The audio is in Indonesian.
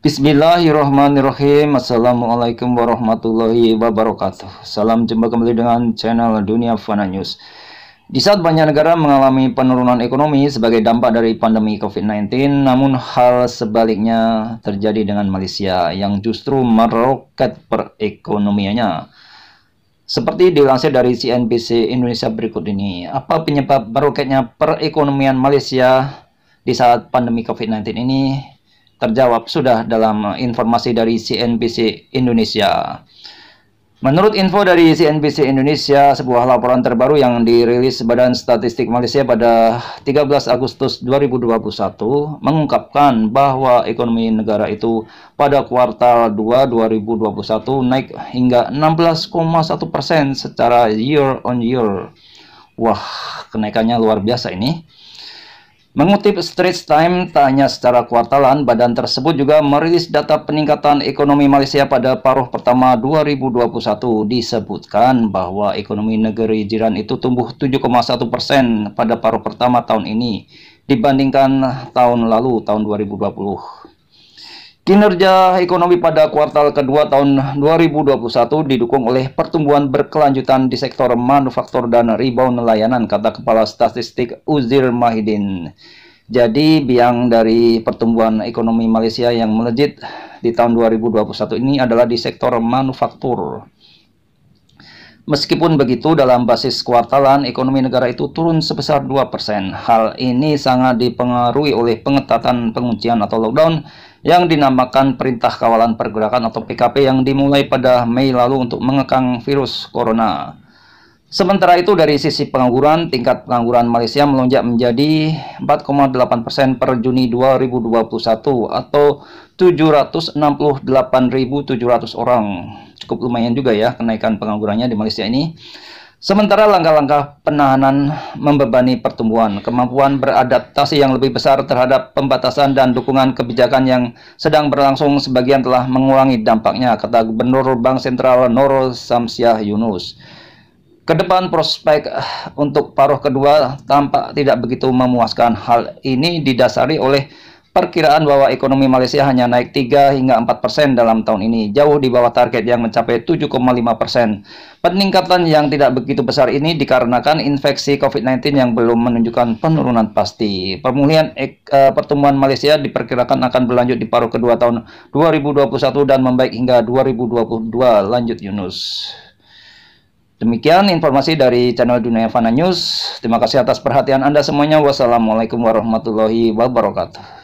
Bismillahirrahmanirrahim. Assalamualaikum warahmatullahi wabarakatuh. Salam jumpa kembali dengan channel Dunia Fana News. Di saat banyak negara mengalami penurunan ekonomi sebagai dampak dari pandemi COVID-19, namun hal sebaliknya terjadi dengan Malaysia yang justru meroket perekonomiannya. Seperti dilansir dari CNBC Indonesia berikut ini, apa penyebab meroketnya perekonomian Malaysia di saat pandemi COVID-19 ini? Terjawab sudah dalam informasi dari CNBC Indonesia. Menurut info dari CNBC Indonesia, sebuah laporan terbaru yang dirilis Badan Statistik Malaysia pada 13 Agustus 2021 mengungkapkan bahwa ekonomi negara itu pada kuartal 2 2021 naik hingga 16,1% secara year on year. Wah, kenaikannya luar biasa ini. Mengutip Straits Times, tak hanya secara kuartalan, badan tersebut juga merilis data peningkatan ekonomi Malaysia pada paruh pertama 2021. Disebutkan bahwa ekonomi negeri jiran itu tumbuh 7,1% pada paruh pertama tahun ini dibandingkan tahun lalu, tahun 2020. Kinerja ekonomi pada kuartal kedua tahun 2021 didukung oleh pertumbuhan berkelanjutan di sektor manufaktur dan rebound layanan, kata Kepala Statistik Uzir Mahidin. Jadi, biang dari pertumbuhan ekonomi Malaysia yang melejit di tahun 2021 ini adalah di sektor manufaktur. Meskipun begitu, dalam basis kuartalan, ekonomi negara itu turun sebesar 2%. Hal ini sangat dipengaruhi oleh pengetatan penguncian atau lockdown yang dinamakan Perintah Kawalan Pergerakan atau PKP yang dimulai pada Mei lalu untuk mengekang virus corona. Sementara itu, dari sisi pengangguran, tingkat pengangguran Malaysia melonjak menjadi 4,8% per Juni 2021 atau 768.700 orang. Cukup lumayan juga ya kenaikan penganggurannya di Malaysia ini. Sementara langkah-langkah penahanan membebani pertumbuhan, kemampuan beradaptasi yang lebih besar terhadap pembatasan dan dukungan kebijakan yang sedang berlangsung sebagian telah mengurangi dampaknya, kata Gubernur Bank Sentral Nurul Samsiah Yunus. Kedepan prospek untuk paruh kedua tampak tidak begitu memuaskan. Hal ini didasari oleh perkiraan bahwa ekonomi Malaysia hanya naik 3 hingga 4% dalam tahun ini, jauh di bawah target yang mencapai 7,5%. Peningkatan yang tidak begitu besar ini dikarenakan infeksi COVID-19 yang belum menunjukkan penurunan pasti. Pemulihan pertumbuhan Malaysia diperkirakan akan berlanjut di paruh kedua tahun 2021 dan membaik hingga 2022, lanjut Yunus. Demikian informasi dari channel Dunia Fana News. Terima kasih atas perhatian Anda semuanya. Wassalamualaikum warahmatullahi wabarakatuh.